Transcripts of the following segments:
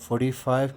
45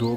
2